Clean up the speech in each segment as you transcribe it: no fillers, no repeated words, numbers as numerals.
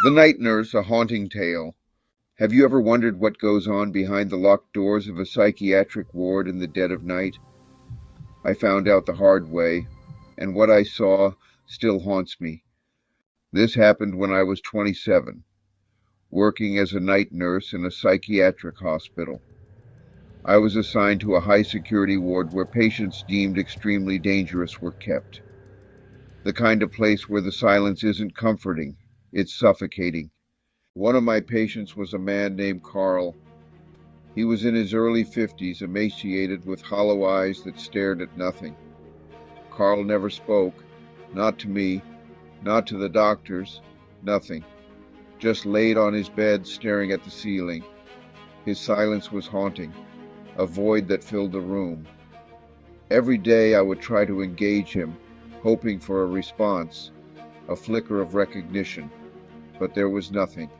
The Night Nurse, a haunting tale. Have you ever wondered what goes on behind the locked doors of a psychiatric ward in the dead of night? I found out the hard way, and what I saw still haunts me. This happened when I was 27, working as a night nurse in a psychiatric hospital. I was assigned to a high-security ward where patients deemed extremely dangerous were kept. The kind of place where the silence isn't comforting, it's suffocating. One of my patients was a man named Carl. He was in his early 50s, emaciated with hollow eyes that stared at nothing. Carl never spoke, not to me, not to the doctors, nothing. Just laid on his bed staring at the ceiling. His silence was haunting, a void that filled the room. Every day I would try to engage him, hoping for a response, a flicker of recognition, but there was nothing.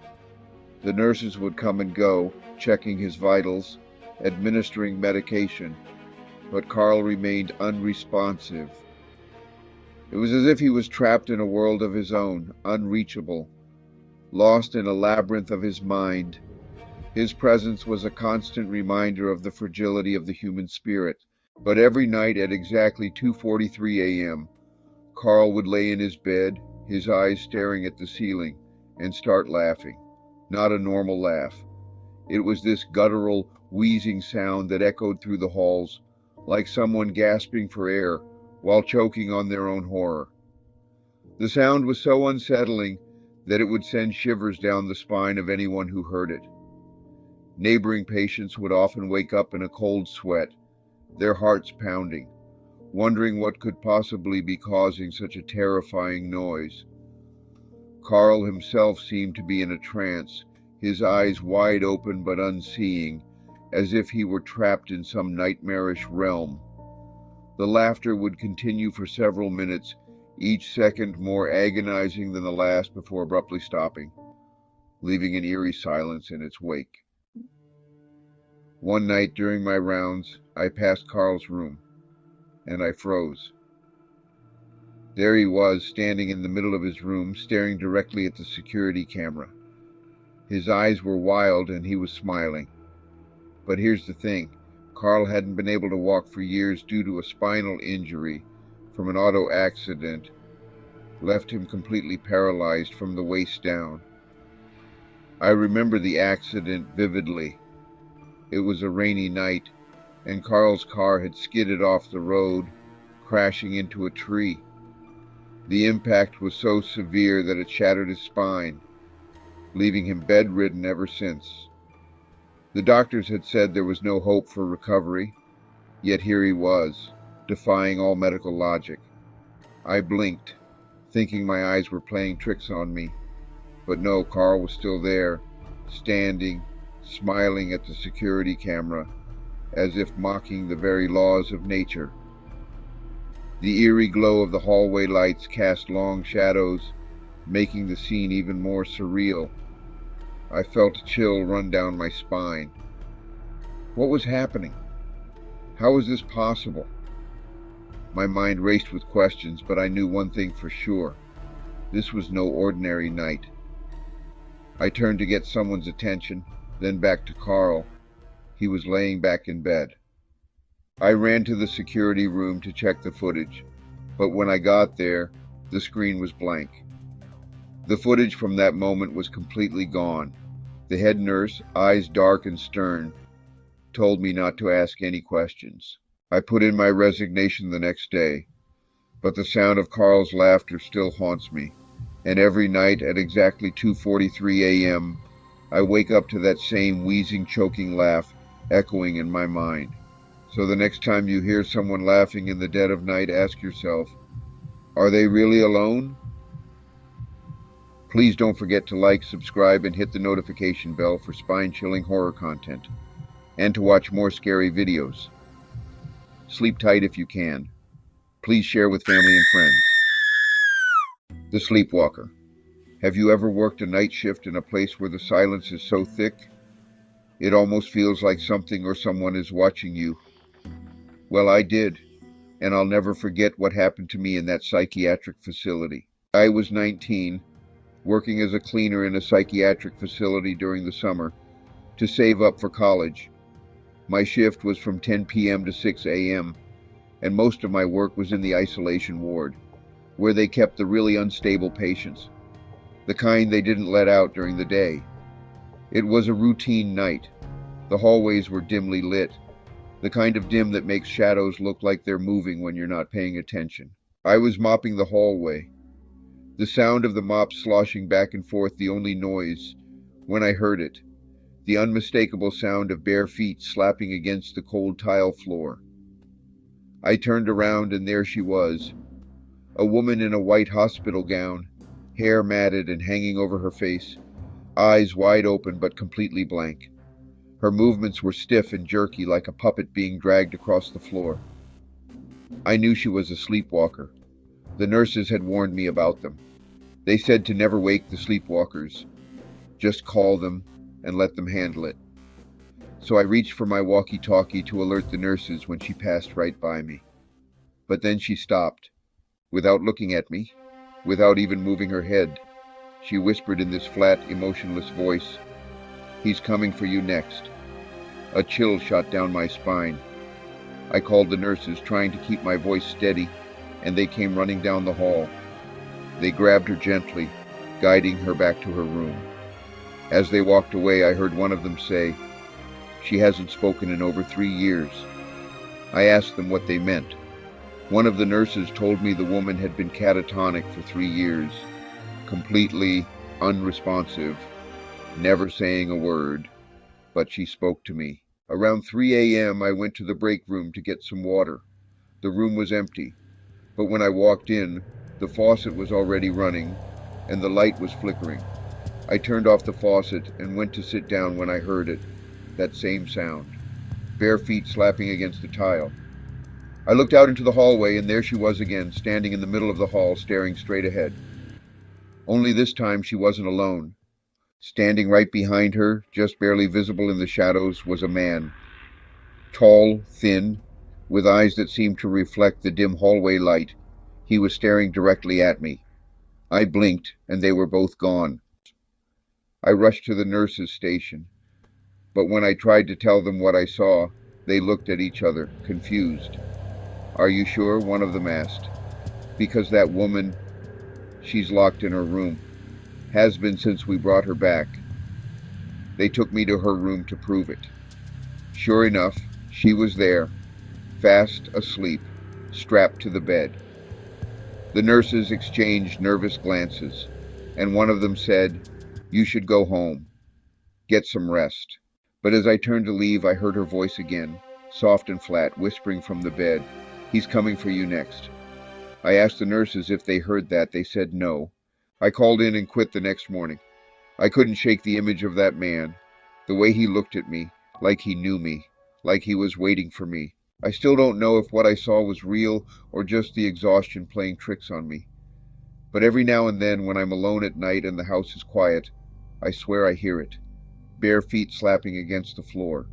The nurses would come and go, checking his vitals, administering medication, but Carl remained unresponsive. It was as if he was trapped in a world of his own, unreachable, lost in a labyrinth of his mind. His presence was a constant reminder of the fragility of the human spirit. But every night at exactly 2:43 a.m., Carl would lay in his bed, his eyes staring at the ceiling, and start laughing. Not a normal laugh. It was this guttural, wheezing sound that echoed through the halls, like someone gasping for air while choking on their own horror. The sound was so unsettling that it would send shivers down the spine of anyone who heard it. Neighboring patients would often wake up in a cold sweat, their hearts pounding, wondering what could possibly be causing such a terrifying noise. Carl himself seemed to be in a trance, his eyes wide open but unseeing, as if he were trapped in some nightmarish realm. The laughter would continue for several minutes, each second more agonizing than the last before abruptly stopping, leaving an eerie silence in its wake. One night during my rounds, I passed Carl's room, and I froze. There he was, standing in the middle of his room, staring directly at the security camera. His eyes were wild, and he was smiling. But here's the thing. Carl hadn't been able to walk for years due to a spinal injury from an auto accident, left him completely paralyzed from the waist down. I remember the accident vividly. It was a rainy night, and Carl's car had skidded off the road, crashing into a tree. The impact was so severe that it shattered his spine, leaving him bedridden ever since. The doctors had said there was no hope for recovery, yet here he was, defying all medical logic. I blinked, thinking my eyes were playing tricks on me, but no, Carl was still there, standing, smiling at the security camera, as if mocking the very laws of nature. The eerie glow of the hallway lights cast long shadows, making the scene even more surreal. I felt a chill run down my spine. What was happening? How was this possible? My mind raced with questions, but I knew one thing for sure. This was no ordinary night. I turned to get someone's attention, then back to Carl. He was laying back in bed. I ran to the security room to check the footage, but when I got there, the screen was blank. The footage from that moment was completely gone. The head nurse, eyes dark and stern, told me not to ask any questions. I put in my resignation the next day, but the sound of Carl's laughter still haunts me, and every night at exactly 2:43 a.m., I wake up to that same wheezing, choking laugh echoing in my mind. So the next time you hear someone laughing in the dead of night, ask yourself, are they really alone? Please don't forget to like, subscribe, and hit the notification bell for spine-chilling horror content, and to watch more scary videos. Sleep tight if you can. Please share with family and friends. The Sleepwalker. Have you ever worked a night shift in a place where the silence is so thick, it almost feels like something or someone is watching you? Well, I did, and I'll never forget what happened to me in that psychiatric facility. I was 19, working as a cleaner in a psychiatric facility during the summer to save up for college. My shift was from 10 p.m. to 6 a.m., and most of my work was in the isolation ward, where they kept the really unstable patients, the kind they didn't let out during the day. It was a routine night. The hallways were dimly lit, the kind of dim that makes shadows look like they're moving when you're not paying attention. I was mopping the hallway, the sound of the mop sloshing back and forth the only noise, when I heard it, the unmistakable sound of bare feet slapping against the cold tile floor. I turned around and there she was, a woman in a white hospital gown, hair matted and hanging over her face, eyes wide open but completely blank. Her movements were stiff and jerky like a puppet being dragged across the floor. I knew she was a sleepwalker. The nurses had warned me about them. They said to never wake the sleepwalkers. Just call them and let them handle it. So I reached for my walkie-talkie to alert the nurses when she passed right by me. But then she stopped. Without looking at me, without even moving her head, she whispered in this flat, emotionless voice, "He's coming for you next." A chill shot down my spine. I called the nurses, trying to keep my voice steady, and they came running down the hall. They grabbed her gently, guiding her back to her room. As they walked away, I heard one of them say, "She hasn't spoken in over 3 years." I asked them what they meant. One of the nurses told me the woman had been catatonic for 3 years, completely unresponsive, never saying a word, but she spoke to me. Around 3 a.m. I went to the break room to get some water. The room was empty, but when I walked in, the faucet was already running, and the light was flickering. I turned off the faucet and went to sit down when I heard it, that same sound, bare feet slapping against the tile. I looked out into the hallway, and there she was again, standing in the middle of the hall, staring straight ahead. Only this time she wasn't alone. Standing right behind her, just barely visible in the shadows, was a man. Tall, thin, with eyes that seemed to reflect the dim hallway light. He was staring directly at me. I blinked, and they were both gone. I rushed to the nurses' station, but when I tried to tell them what I saw, they looked at each other, confused. "Are you sure?" one of them asked. "Because that woman, she's locked in her room. Has been since we brought her back." They took me to her room to prove it. Sure enough, she was there, fast asleep, strapped to the bed. The nurses exchanged nervous glances, and one of them said, "You should go home. Get some rest." But as I turned to leave, I heard her voice again, soft and flat, whispering from the bed, "He's coming for you next." I asked the nurses if they heard that. They said no. I called in and quit the next morning. I couldn't shake the image of that man, the way he looked at me, like he knew me, like he was waiting for me. I still don't know if what I saw was real or just the exhaustion playing tricks on me. But every now and then, when I'm alone at night and the house is quiet, I swear I hear it, bare feet slapping against the floor.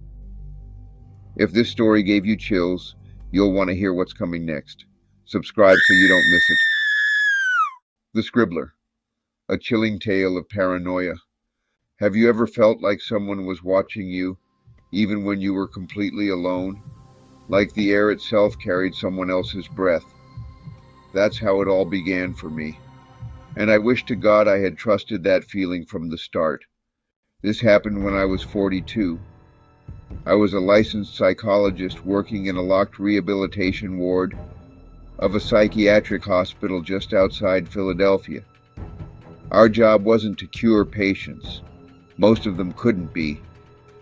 If this story gave you chills, you'll want to hear what's coming next. Subscribe so you don't miss it. The Scribbler, a chilling tale of paranoia. Have you ever felt like someone was watching you, even when you were completely alone? Like the air itself carried someone else's breath? That's how it all began for me. And I wish to God I had trusted that feeling from the start. This happened when I was 42. I was a licensed psychologist working in a locked rehabilitation ward of a psychiatric hospital just outside Philadelphia. Our job wasn't to cure patients. Most of them couldn't be.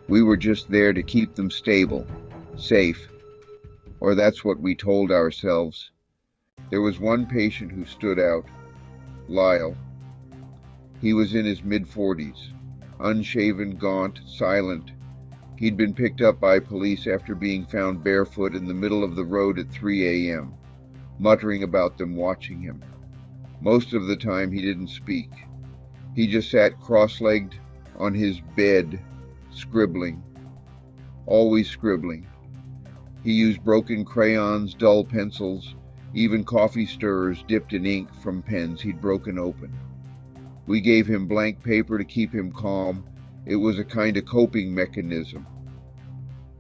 We were just there to keep them stable, safe, or that's what we told ourselves. There was one patient who stood out, Lyle. He was in his mid-40s, unshaven, gaunt, silent. He'd been picked up by police after being found barefoot in the middle of the road at 3 a.m., muttering about them watching him. Most of the time he didn't speak. He just sat cross-legged on his bed, scribbling, always scribbling. He used broken crayons, dull pencils, even coffee stirrers dipped in ink from pens he'd broken open. We gave him blank paper to keep him calm. It was a kind of coping mechanism.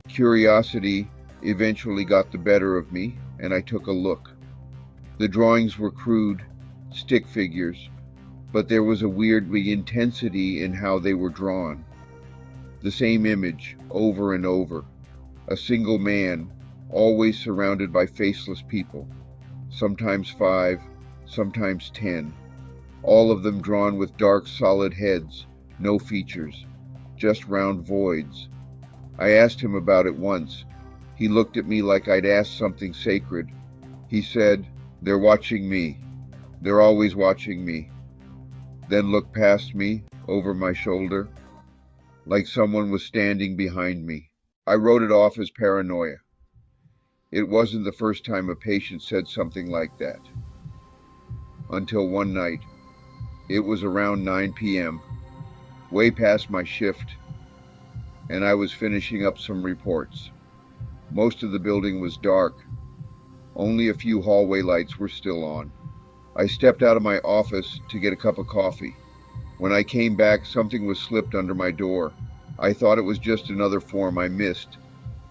Curiosity eventually got the better of me, and I took a look. The drawings were crude, stick figures, but there was a weird intensity in how they were drawn. The same image, over and over. A single man, always surrounded by faceless people. Sometimes 5, sometimes 10. All of them drawn with dark, solid heads, no features, just round voids. I asked him about it once. He looked at me like I'd asked something sacred. He said, "They're watching me. They're always watching me." Then looked past me, over my shoulder, like someone was standing behind me. I wrote it off as paranoia. It wasn't the first time a patient said something like that. Until one night. It was around 9 p.m., way past my shift, and I was finishing up some reports. Most of the building was dark. Only a few hallway lights were still on. I stepped out of my office to get a cup of coffee. When I came back, something was slipped under my door. I thought it was just another form I missed,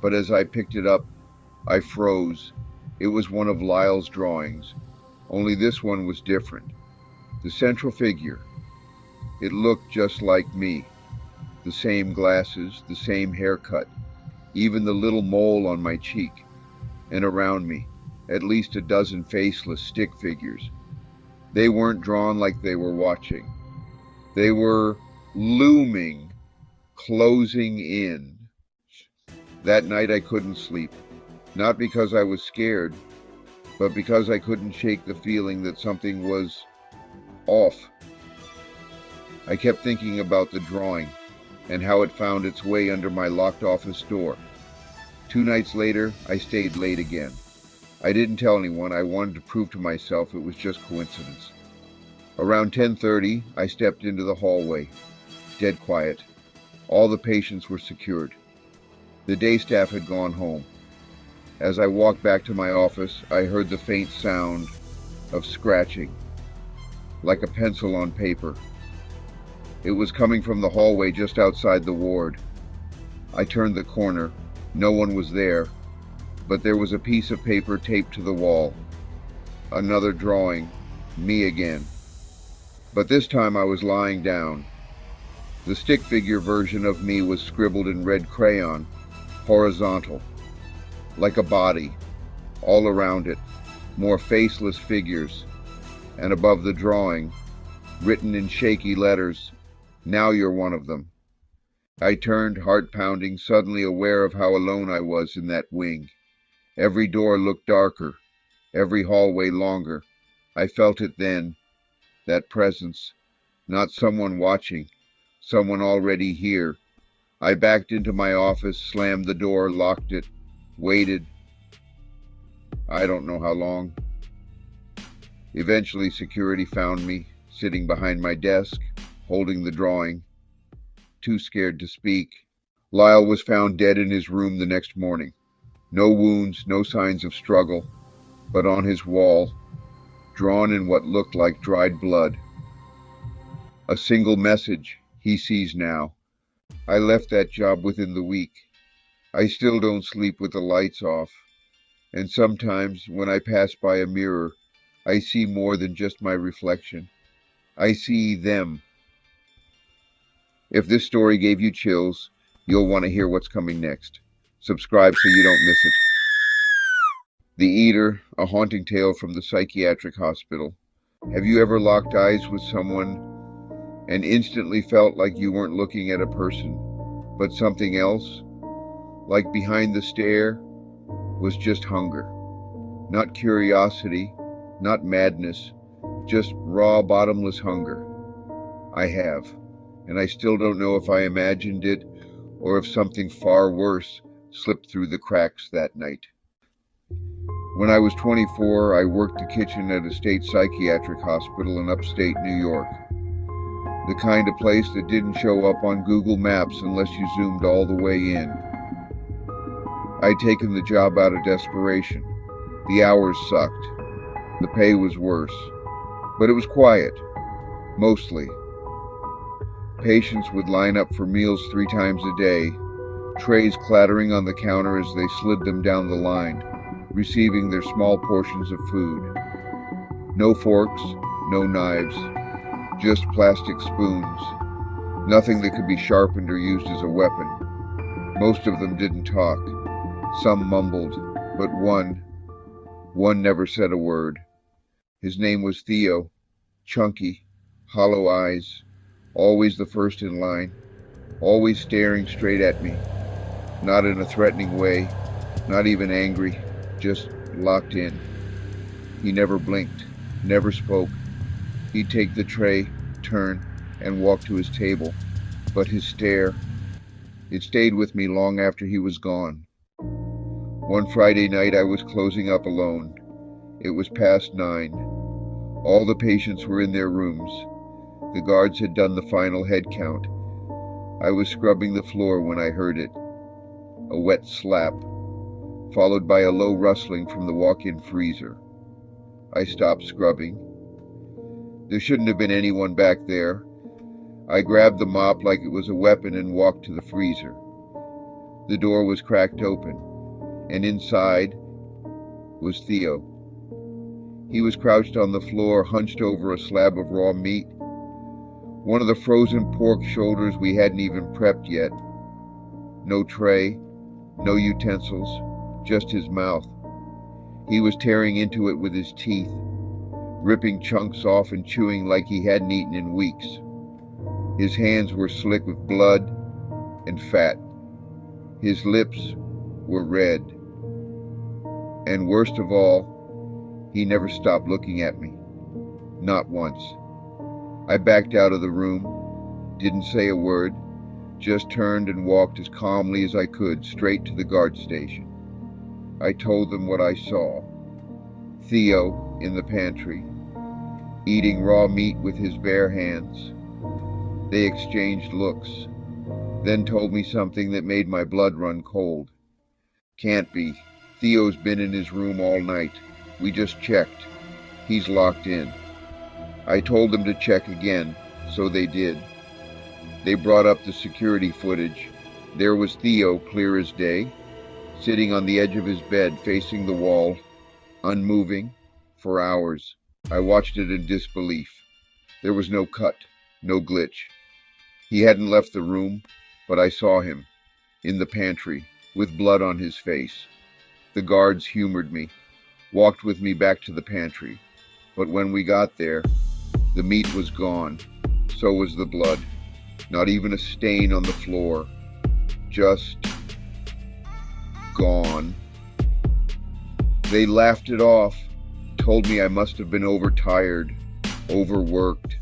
but as I picked it up, I froze. It was one of Lyle's drawings, only this one was different. The central figure. It looked just like me. The same glasses, the same haircut, even the little mole on my cheek. And around me, at least a dozen faceless stick figures. They weren't drawn like they were watching. They were looming, closing in. That night I couldn't sleep. Not because I was scared, but because I couldn't shake the feeling that something was off. I kept thinking about the drawing and how it found its way under my locked office door. 2 nights later, I stayed late again. I didn't tell anyone. I wanted to prove to myself it was just coincidence. Around 10:30, I stepped into the hallway. Dead quiet. All the patients were secured. The day staff had gone home. As I walked back to my office, I heard the faint sound of scratching, like a pencil on paper. It was coming from the hallway just outside the ward. I turned the corner. No one was there, but there was a piece of paper taped to the wall. Another drawing, me again. But this time I was lying down. The stick figure version of me was scribbled in red crayon, horizontal, like a body. All around it, more faceless figures, and above the drawing, written in shaky letters, "Now you're one of them." I turned, heart pounding, suddenly aware of how alone I was in that wing. Every door looked darker, every hallway longer. I felt it then, that presence, not someone watching, someone already here. I backed into my office, slammed the door, locked it, waited. I don't know how long. Eventually security found me, sitting behind my desk, holding the drawing, too scared to speak. Lyle was found dead in his room the next morning. No wounds, no signs of struggle, but on his wall, drawn in what looked like dried blood, a single message: he sees now. I left that job within the week. I still don't sleep with the lights off, and sometimes when I pass by a mirror, I see more than just my reflection. I see them. If this story gave you chills, you'll want to hear what's coming next. Subscribe so you don't miss it. The Eater, a haunting tale from the psychiatric hospital. Have you ever locked eyes with someone and instantly felt like you weren't looking at a person, but something else? Like behind the stare was just hunger. Not curiosity, not madness, just raw, bottomless hunger. I have, and I still don't know if I imagined it or if something far worse slipped through the cracks that night. When I was 24, I worked the kitchen at a state psychiatric hospital in upstate New York. The kind of place that didn't show up on Google Maps unless you zoomed all the way in. I'd taken the job out of desperation. The hours sucked. The pay was worse. But it was quiet. Mostly. Patients would line up for meals 3 times a day, trays clattering on the counter as they slid them down the line, receiving their small portions of food. No forks, no knives, just plastic spoons. Nothing that could be sharpened or used as a weapon. Most of them didn't talk. Some mumbled, but one never said a word. His name was Theo, chunky, hollow eyes, always the first in line, always staring straight at me, not in a threatening way, not even angry, just locked in. He never blinked, never spoke. He'd take the tray, turn, and walk to his table, but his stare, it stayed with me long after he was gone. One Friday night I was closing up alone. It was past 9. All the patients were in their rooms. The guards had done the final head count. I was scrubbing the floor when I heard it. A wet slap, followed by a low rustling from the walk-in freezer. I stopped scrubbing. There shouldn't have been anyone back there. I grabbed the mop like it was a weapon and walked to the freezer. The door was cracked open, and inside was Theo. He was crouched on the floor, hunched over a slab of raw meat, one of the frozen pork shoulders we hadn't even prepped yet. No tray, no utensils, just his mouth. He was tearing into it with his teeth, ripping chunks off and chewing like he hadn't eaten in weeks. His hands were slick with blood and fat. His lips were red. And worst of all, he never stopped looking at me. Not once. I backed out of the room, didn't say a word, just turned and walked as calmly as I could straight to the guard station. I told them what I saw. Theo in the pantry, eating raw meat with his bare hands. They exchanged looks, then told me something that made my blood run cold. Can't be. Theo's been in his room all night. We just checked. He's locked in. I told them to check again, so they did. They brought up the security footage. There was Theo, clear as day, sitting on the edge of his bed, facing the wall, unmoving, for hours. I watched it in disbelief. There was no cut, no glitch. He hadn't left the room, but I saw him, in the pantry, with blood on his face. The guards humored me, walked with me back to the pantry. But when we got there, the meat was gone. So was the blood. Not even a stain on the floor. Just gone. They laughed it off, told me I must have been overtired, overworked.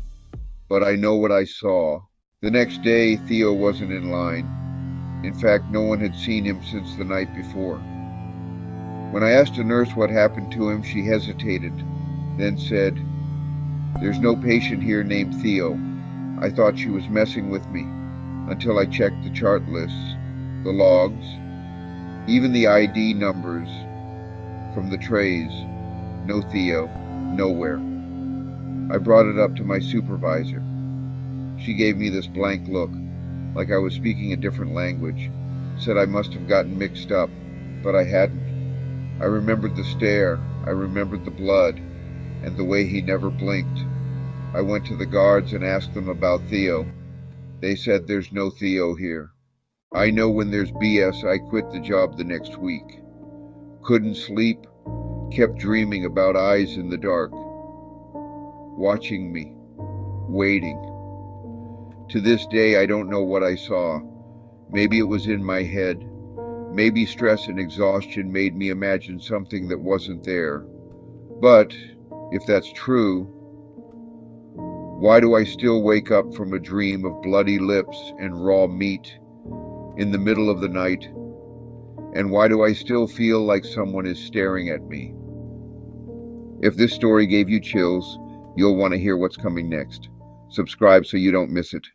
But I know what I saw. The next day, Theo wasn't in line. In fact, no one had seen him since the night before. When I asked a nurse what happened to him, she hesitated, then said, "There's no patient here named Theo." I thought she was messing with me until I checked the chart lists, the logs, even the ID numbers from the trays. No Theo, nowhere. I brought it up to my supervisor. She gave me this blank look, like I was speaking a different language, said I must have gotten mixed up, but I hadn't. I remembered the stare, I remembered the blood, and the way he never blinked. I went to the guards and asked them about Theo. They said there's no Theo here. I know when there's BS, I quit the job the next week. Couldn't sleep, kept dreaming about eyes in the dark, watching me, waiting. To this day, I don't know what I saw. Maybe it was in my head. Maybe stress and exhaustion made me imagine something that wasn't there. But if that's true, why do I still wake up from a dream of bloody lips and raw meat in the middle of the night? And why do I still feel like someone is staring at me? If this story gave you chills, you'll want to hear what's coming next. Subscribe so you don't miss it.